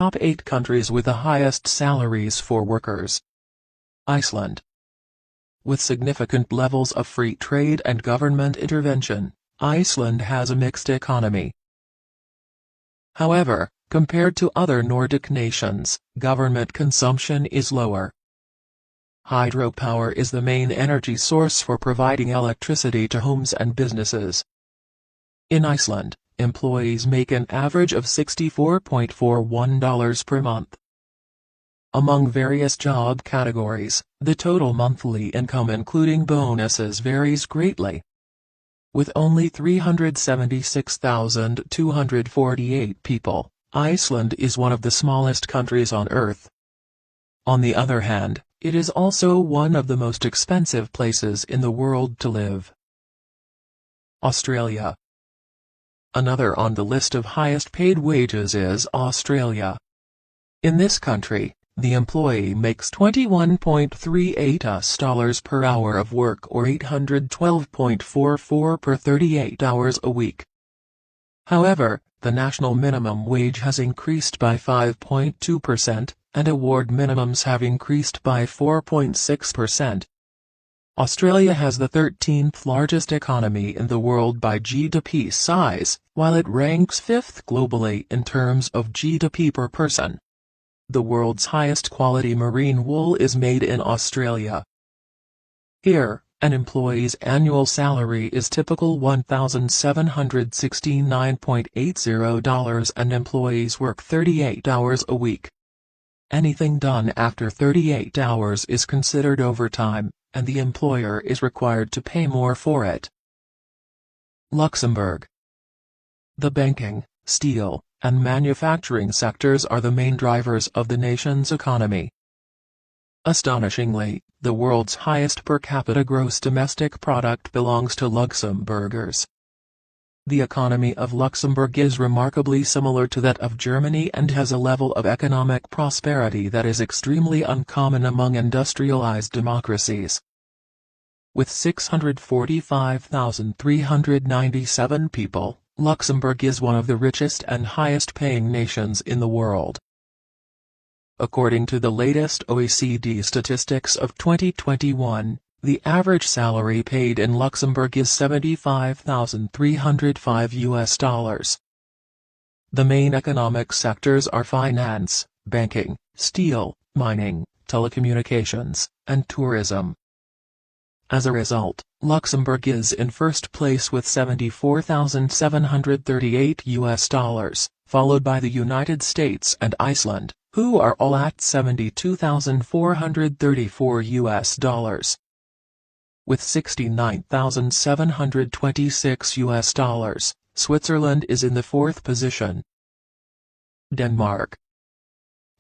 Top 8 countries with the highest salaries for workers. Iceland. With significant levels of free trade and government intervention, Iceland has a mixed economy. However, compared to other Nordic nations, government consumption is lower. Hydropower is the main energy source for providing electricity to homes and businesses. In Iceland, employees make an average of $64.41 per month. Among various job categories, the total monthly income including bonuses varies greatly. With only 376,248 people, Iceland is one of the smallest countries on Earth. On the other hand, it is also one of the most expensive places in the world to live. Australia. Another on the list of highest paid wages is Australia. In this country, the employee makes $21.38 per hour of work or $812.44 per 38 hours a week. However, the national minimum wage has increased by 5.2%, and award minimums have increased by 4.6%. Australia has the 13th largest economy in the world by GDP size, while it ranks 5th globally in terms of GDP per person. The world's highest quality marine wool is made in Australia. Here, an employee's annual salary is typical $1,769.80 and employees work 38 hours a week. Anything done after 38 hours is considered overtime, and the employer is required to pay more for it. Luxembourg. The banking, steel, and manufacturing sectors are the main drivers of the nation's economy. Astonishingly, the world's highest per capita gross domestic product belongs to Luxembourgers. The economy of Luxembourg is remarkably similar to that of Germany and has a level of economic prosperity that is extremely uncommon among industrialized democracies. With 645,397 people, Luxembourg is one of the richest and highest-paying nations in the world. According to the latest OECD statistics of 2021, the average salary paid in Luxembourg is $75,305. The main economic sectors are finance, banking, steel, mining, telecommunications, and tourism. As a result, Luxembourg is in first place with $74,738, followed by the United States and Iceland, who are all at $72,434. With $69,726, Switzerland is in the fourth position. Denmark.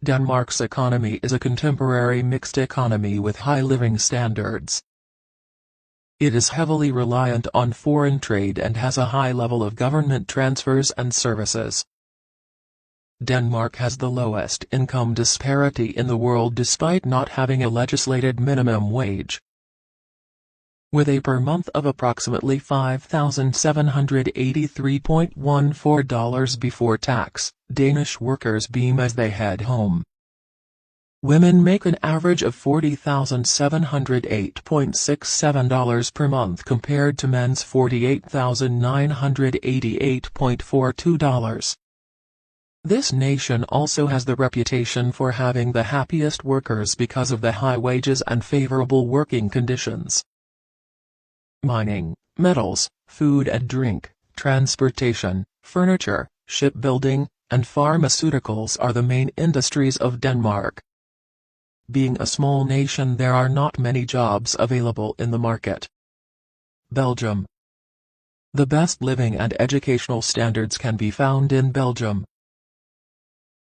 Denmark's economy is a contemporary mixed economy with high living standards. It is heavily reliant on foreign trade and has a high level of government transfers and services. Denmark has the lowest income disparity in the world despite not having a legislated minimum wage. With a per month of approximately $5,783.14 before tax, Danish workers beam as they head home. Women make an average of $40,708.67 per month compared to men's $48,988.42. This nation also has the reputation for having the happiest workers because of the high wages and favorable working conditions. Mining, metals, food and drink, transportation, furniture, shipbuilding, and pharmaceuticals are the main industries of Denmark. Being a small nation, there are not many jobs available in the market. Belgium. The best living and educational standards can be found in Belgium.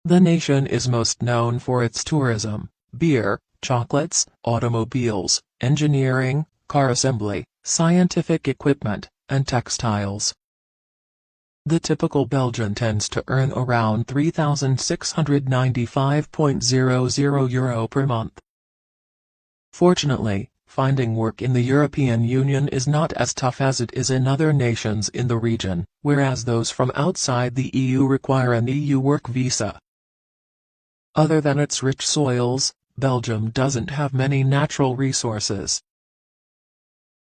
The nation is most known for its tourism, beer, chocolates, automobiles, engineering, car assembly, scientific equipment, and textiles. The typical Belgian tends to earn around €3,695.00 per month. Fortunately, finding work in the European Union is not as tough as it is in other nations in the region, whereas those from outside the EU require an EU work visa. Other than its rich soils, Belgium doesn't have many natural resources.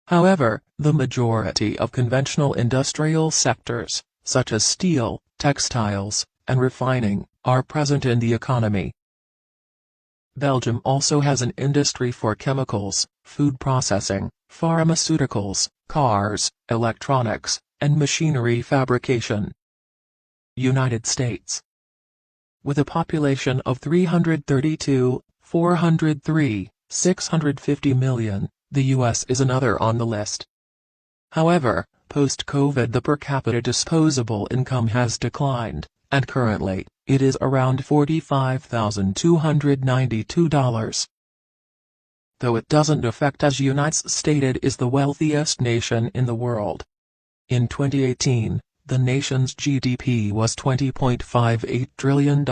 However, the majority of conventional industrial sectors, such as steel, textiles, and refining, are present in the economy. Belgium also has an industry for chemicals, food processing, pharmaceuticals, cars, electronics, and machinery fabrication. United States. With a population of 332,403, 650 million, the U.S. is another on the list. However, post-COVID the per capita disposable income has declined, and currently, it is around $45,292. Though it doesn't affect as United States is the wealthiest nation in the world. In 2018, the nation's GDP was $20.58 trillion.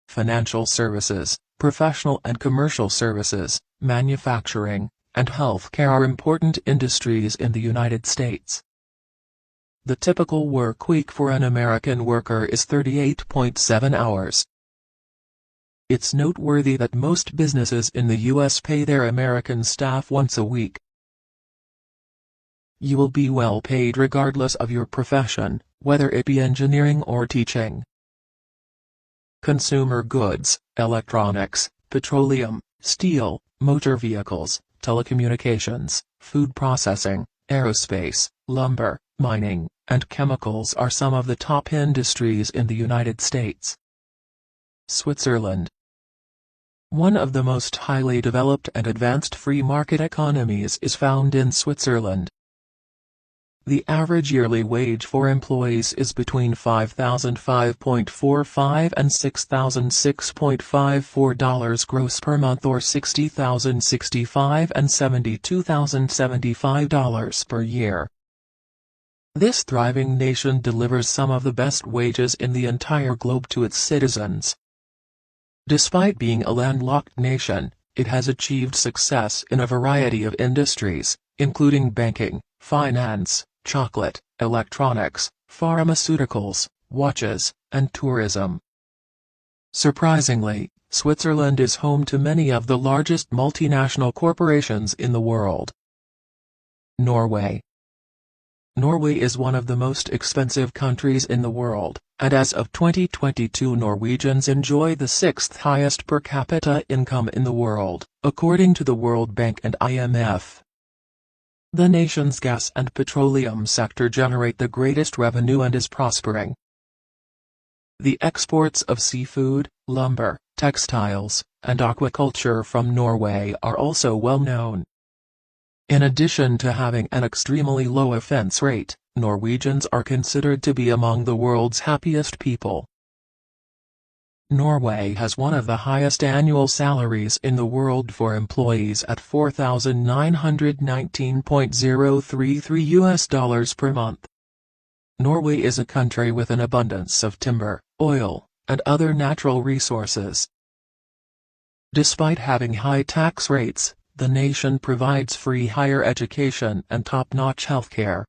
Financial services, professional and commercial services, manufacturing, and healthcare are important industries in the United States. The typical work week for an American worker is 38.7 hours. It's noteworthy that most businesses in the U.S. pay their American staff once a week. You will be well paid regardless of your profession, whether it be engineering or teaching. Consumer goods, electronics, petroleum, steel, motor vehicles, telecommunications, food processing, aerospace, lumber, mining, and chemicals are some of the top industries in the United States. Switzerland. One of the most highly developed and advanced free market economies is found in Switzerland. The average yearly wage for employees is between $5,005.45 and $6,006.54 gross per month, or $60,065 and $72,075 per year. This thriving nation delivers some of the best wages in the entire globe to its citizens. Despite being a landlocked nation, it has achieved success in a variety of industries, including banking, finance, chocolate, electronics, pharmaceuticals, watches, and tourism. Surprisingly, Switzerland is home to many of the largest multinational corporations in the world. Norway. Norway is one of the most expensive countries in the world, and as of 2022 Norwegians enjoy the sixth highest per capita income in the world, according to the World Bank and IMF. The nation's gas and petroleum sector generate the greatest revenue and is prospering. The exports of seafood, lumber, textiles, and aquaculture from Norway are also well known. In addition to having an extremely low offense rate, Norwegians are considered to be among the world's happiest people. Norway has one of the highest annual salaries in the world for employees at $4,919.033 per month. Norway is a country with an abundance of timber, oil, and other natural resources. Despite having high tax rates, the nation provides free higher education and top-notch healthcare.